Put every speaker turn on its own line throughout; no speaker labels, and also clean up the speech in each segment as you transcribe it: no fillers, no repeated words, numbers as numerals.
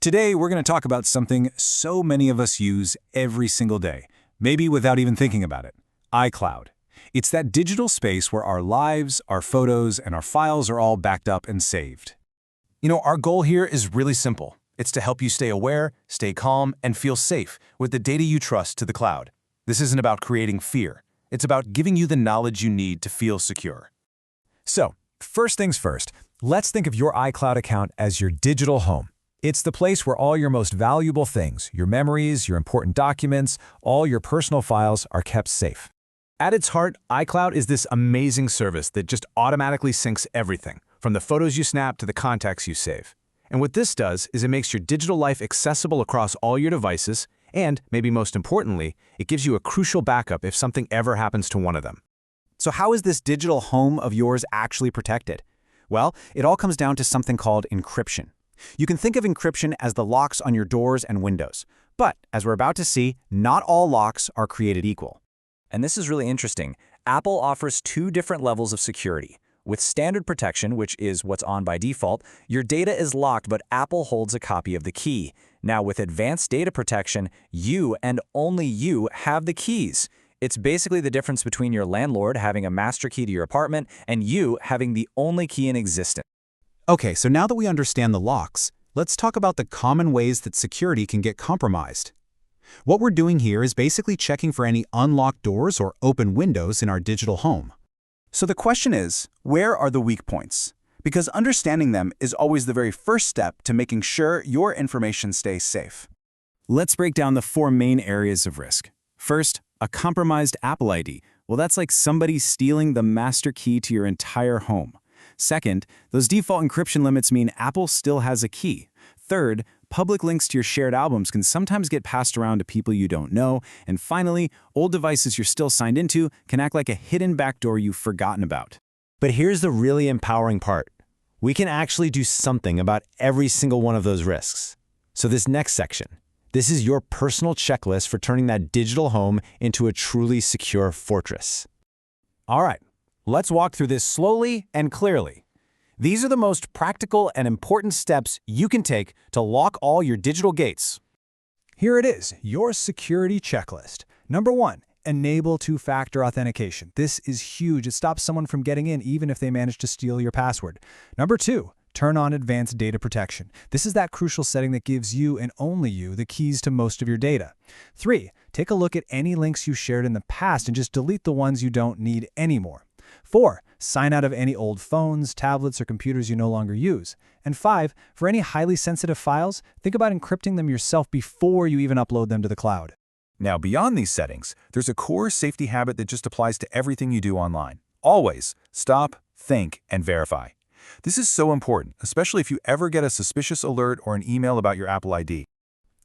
Today, we're going to talk about something so many of us use every single day, maybe without even thinking about it: iCloud. It's that digital space where our lives, our photos, and our files are all backed up and saved.
Our goal here is really simple. It's to help you stay aware, stay calm, and feel safe with the data you trust to the cloud. This isn't about creating fear. It's about giving you the knowledge you need to feel secure.
So, first things first, let's think of your iCloud account as your digital home. It's the place where all your most valuable things, your memories, your important documents, all your personal files are kept safe.
At its heart, iCloud is this amazing service that just automatically syncs everything, from the photos you snap to the contacts you save. And what this does is it makes your digital life accessible across all your devices, and, maybe most importantly, it gives you a crucial backup if something ever happens to one of them.
So how is this digital home of yours actually protected? Well, it all comes down to something called encryption. You can think of encryption as the locks on your doors and windows. But, as we're about to see, not all locks are created equal.
And this is really interesting. Apple offers two different levels of security. With standard protection, which is what's on by default, your data is locked, but Apple holds a copy of the key. Now, with advanced data protection, you and only you have the keys. It's basically the difference between your landlord having a master key to your apartment and you having the only key in existence.
Okay, so now that we understand the locks, let's talk about the common ways that security can get compromised. What we're doing here is basically checking for any unlocked doors or open windows in our digital home. So the question is, where are the weak points? Because understanding them is always the very first step to making sure your information stays safe. Let's break down the four main areas of risk. First, a compromised Apple ID. Well, that's like somebody stealing the master key to your entire home. Second, those default encryption limits mean Apple still has a key. Third, public links to your shared albums can sometimes get passed around to people you don't know. And finally, old devices you're still signed into can act like a hidden backdoor you've forgotten about.
But here's the really empowering part. We can actually do something about every single one of those risks. So this next section, this is your personal checklist for turning that digital home into a truly secure fortress.
All right, let's walk through this slowly and clearly. These are the most practical and important steps you can take to lock all your digital gates. Here it is, your security checklist. Number 1, enable two-factor authentication. This is huge. It stops someone from getting in even if they manage to steal your password. Number 2, turn on advanced data protection. This is that crucial setting that gives you and only you the keys to most of your data. 3, take a look at any links you shared in the past and just delete the ones you don't need anymore. 4, sign out of any old phones, tablets, or computers you no longer use. And 5, for any highly sensitive files, think about encrypting them yourself before you even upload them to the cloud.
Now, beyond these settings, there's a core safety habit that just applies to everything you do online. Always stop, think, and verify. This is so important, especially if you ever get a suspicious alert or an email about your Apple ID.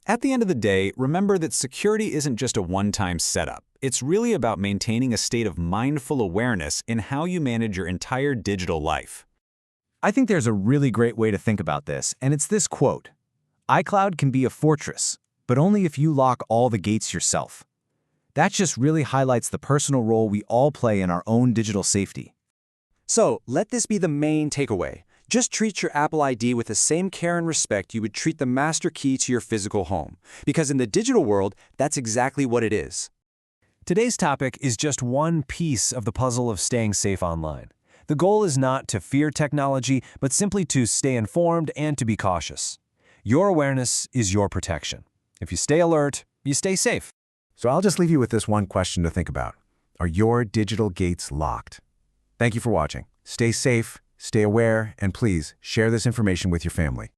At the end of the day, remember that security isn't just a one-time setup. It's really about maintaining a state of mindful awareness in how you manage your entire digital life. I think there's a really great way to think about this, and it's this quote: iCloud can be a fortress, but only if you lock all the gates yourself. That just really highlights the personal role we all play in our own digital safety. So, let this be the main takeaway. Just treat your Apple ID with the same care and respect you would treat the master key to your physical home. Because in the digital world, that's exactly what it is.
Today's topic is just one piece of the puzzle of staying safe online. The goal is not to fear technology, but simply to stay informed and to be cautious. Your awareness is your protection. If you stay alert, you stay safe.
So I'll just leave you with this one question to think about. Are your digital gates locked? Thank you for watching. Stay safe, stay aware, and please share this information with your family.